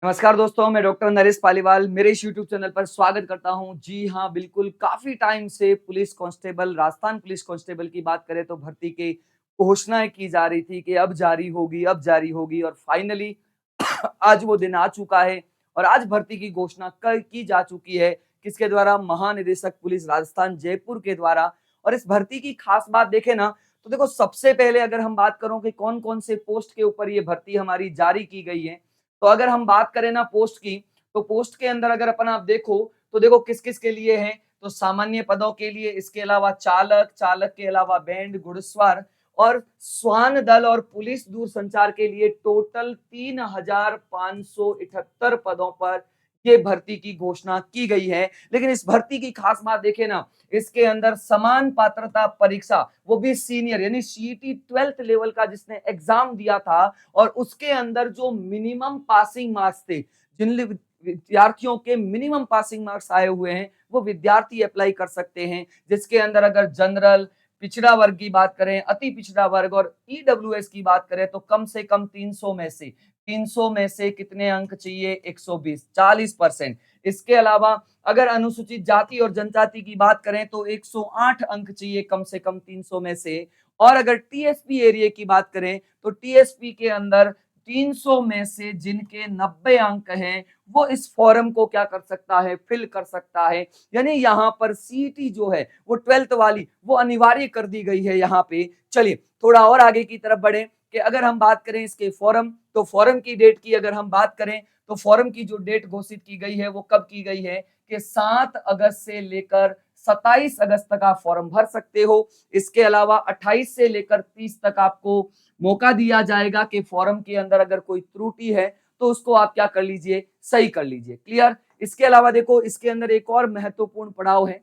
नमस्कार दोस्तों, मैं डॉक्टर नरेश पालीवाल मेरे इस यूट्यूब चैनल पर स्वागत करता हूं। जी हाँ, बिल्कुल काफ़ी टाइम से police constable, Rajasthan police constable की बात करें तो भर्ती की घोषणाएँ की जा रही थी कि अब जारी होगी और फाइनली आज वो दिन आ चुका है और आज भर्ती की घोषणा कल की जा चुकी है। किसके द्वारा? महानिदेशक पुलिस राजस्थान जयपुर के द्वारा। और इस भर्ती की खास बात देखें ना, तो देखो सबसे पहले अगर हम बात करों कि कौन-कौन से पोस्ट के ऊपर ये भर्ती हमारी जारी की गई है, तो अगर हम बात करें ना पोस्ट की, तो पोस्ट के अंदर अगर अपन आप देखो, तो देखो किस-किस के लिए है, तो सामान्य पदों के लिए, इसके अलावा चालक, चालक के अलावा बैंड, घुड़सवार और श्वान दल और पुलिस दूरसंचार के लिए टोटल 3,578 पदों पर ये भर्ती की घोषणा की गई है। लेकिन इस भर्ती की खास बात देखें ना, इसके अंदर समान पात्रता परीक्षा, वो भी सीनियर यानी सीईटी 12th लेवल का जिसने एग्जाम दिया था और उसके अंदर जो मिनिमम पासिंग मार्क्स थे, जिन विद्यार्थियों के मिनिमम पासिंग मार्क्स आए हुए हैं, वो विद्यार्थी अप्लाई कर सकते हैं। जिसके अंदर अगर जनरल, पिछड़ा वर्ग की बात करें, अति पिछड़ा वर्ग और ईडब्ल्यूएस की बात करें तो कम से कम 300 में से कितने अंक चाहिए? 120, 40%। इसके अलावा अगर अनुसूचित जाति और जनजाति की बात करें तो 108 अंक चाहिए कम से कम 300 में से। और अगर टीएसपी एरिया की बात करें तो टीएसपी के अंदर 300 में से जिनके 90 अंक हैं, वो इस फॉर्म को क्या कर सकता है? फिल कर सकता है। यानी यहाँ पर सीईटी जो है वो 12th वाली वो अनिवार्य कर दी गई है यहाँ पे। चलिए थोड़ा और आगे की तरफ बढ़े कि अगर हम बात करें इसके फॉर्म, तो फॉर्म की डेट की अगर हम बात करें तो फॉर्म की जो डेट घोषित की गई है वो कब की गई है कि 7 अगस्त से लेकर 27 अगस्त तक आप फॉर्म भर सकते हो। इसके अलावा 28 से लेकर 30 तक आपको मौका दिया जाएगा कि फॉर्म के अंदर अगर कोई त्रुटि है तो उसको आप क्या कर लीजिए? सही कर लीजिए। क्लियर? इसके अलावा देखो इसके अंदर एक और महत्वपूर्ण पड़ाव है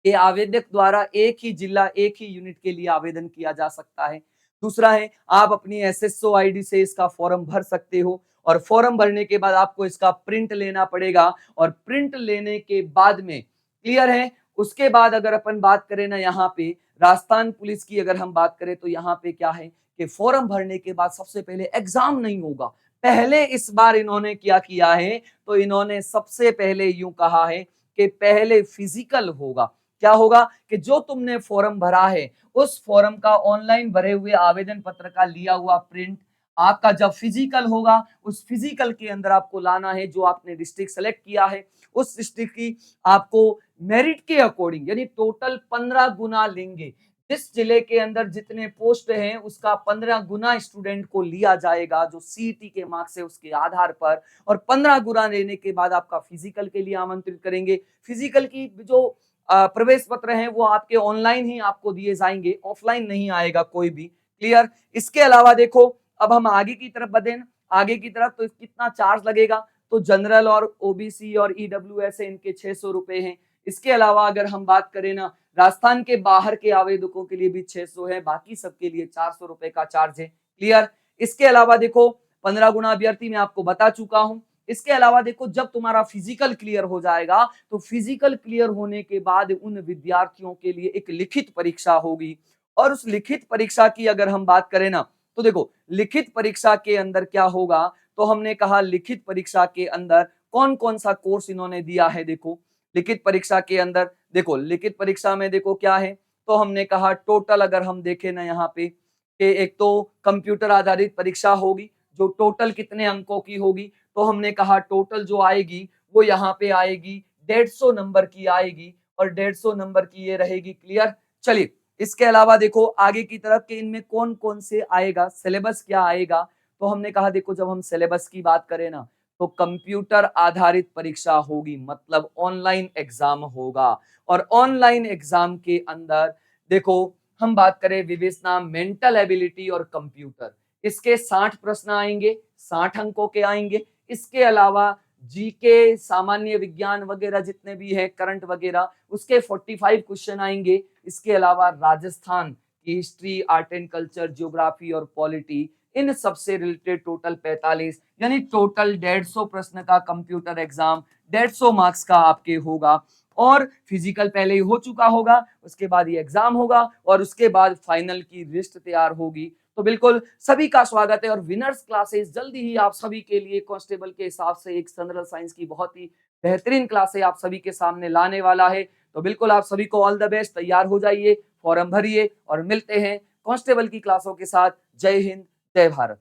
कि आवेदक द्वारा एक ही जिला, एक ही यूनिट के लिए आवेदन किया जा सकता है। दूसरा है आप अपनी एसएसओ आईडी से इसका फॉर्म भर सकते हो और फॉर्म भरने के बाद आपको इसका प्रिंट लेना पड़ेगा और प्रिंट लेने के बाद में क्लियर है। उसके बाद अगर अपन बात करें ना यहाँ पे राजस्थान पुलिस की अगर हम बात करें तो यहाँ पे क्या है कि फॉर्म भरने के बाद सबसे पहले एग्जाम नहीं होगा। पहले इस बार इन्होंने क्या किया है, तो इन्होंने सबसे पहले यूं कहा है कि पहले फिजिकल होगा। क्या होगा कि जो तुमने फॉर्म भरा है उस फॉर्म का ऑनलाइन भरे हुए आवेदन पत्र का लिया हुआ प्रिंट आपका जब फिजिकल होगा, उस फिजिकल के अंदर आपको लाना है जो आपने डिस्ट्रिक्ट सेलेक्ट किया है, उस डिस्ट्रिक्ट की आपको मेरिट के अकॉर्डिंग यानी टोटल 15 गुना लेंगे। जिस जिले के अंदर जितने पोस्ट हैं उसका 15 गुना स्टूडेंट को लिया जाएगा जो सीईटी के मार्क्स है उसके आधार पर, और 15 गुना लेने के बाद आपका फिजिकल के लिए आमंत्रित करेंगे। फिजिकल की जो प्रवेश पत्र हैं वो आपके ऑनलाइन ही आपको दिए जाएंगे, ऑफलाइन नहीं आएगा कोई भी। क्लियर? इसके अलावा देखो अब हम आगे की तरफ बढ़ें, आगे की तरफ तो कितना चार्ज लगेगा, तो जनरल और ओबीसी और ईडब्ल्यूएस है इनके 600 रुपए हैं। इसके अलावा अगर हम बात करें ना राजस्थान के बाहर के आवेदकों के लिए भी 600 है, बाकी सबके लिए 400 रुपए का चार्ज है। क्लियर? इसके अलावा देखो 15 गुना अभ्यर्थी मैं आपको बता चुका हूं। इसके अलावा देखो जब तुम्हारा फिजिकल क्लियर हो जाएगा तो फिजिकल क्लियर होने के बाद उन विद्यार्थियों के लिए एक लिखित परीक्षा होगी और उस लिखित परीक्षा की अगर हम बात करें ना तो देखो लिखित परीक्षा के अंदर क्या होगा, तो हमने कहा लिखित परीक्षा के अंदर कौन कौन सा कोर्स इन्होंने दिया है। देखो लिखित परीक्षा के अंदर देखो लिखित परीक्षा में देखो क्या है, तो हमने कहा टोटल अगर हम देखें ना यहाँ पे कि एक तो कंप्यूटर आधारित परीक्षा होगी जो टोटल कितने अंकों की होगी, तो हमने कहा टोटल जो आएगी वो यहाँ पे आएगी 150 नंबर की आएगी और 150 नंबर की ये रहेगी। क्लियर? चलिए इसके अलावा देखो आगे की तरफ के इनमें कौन कौन से आएगा, सिलेबस क्या आएगा, तो हमने कहा देखो जब हम सिलेबस की बात करें ना तो कंप्यूटर आधारित परीक्षा होगी, मतलब ऑनलाइन एग्जाम होगा। और ऑनलाइन एग्जाम के अंदर देखो हम बात करें विवेचना मेंटल एबिलिटी और कंप्यूटर, इसके 60 प्रश्न आएंगे, 60 अंकों के आएंगे। इसके अलावा जीके, सामान्य विज्ञान वगैरह जितने भी है करंट वगैरह उसके 45 क्वेश्चन आएंगे। इसके अलावा राजस्थान की history, art and culture, geography और पॉलिटी इन सबसे रिलेटेड टोटल 45 यानी टोटल 150 प्रश्न का कंप्यूटर एग्जाम 150 मार्क्स का आपके होगा। और फिजिकल पहले ही हो चुका होगा, उसके बाद ये एग्जाम होगा और उसके बाद फाइनल की लिस्ट तैयार होगी। तो बिल्कुल सभी का स्वागत है और विनर्स क्लासेस जल्दी ही आप सभी के लिए कांस्टेबल के हिसाब से एक जनरल साइंस की बहुत ही बेहतरीन क्लासे आप सभी के सामने लाने वाला है। तो बिल्कुल आप सभी को ऑल द बेस्ट, तैयार हो जाइए, फॉर्म भरिए और मिलते हैं कांस्टेबल की क्लासों के साथ। जय हिंद, जय भारत।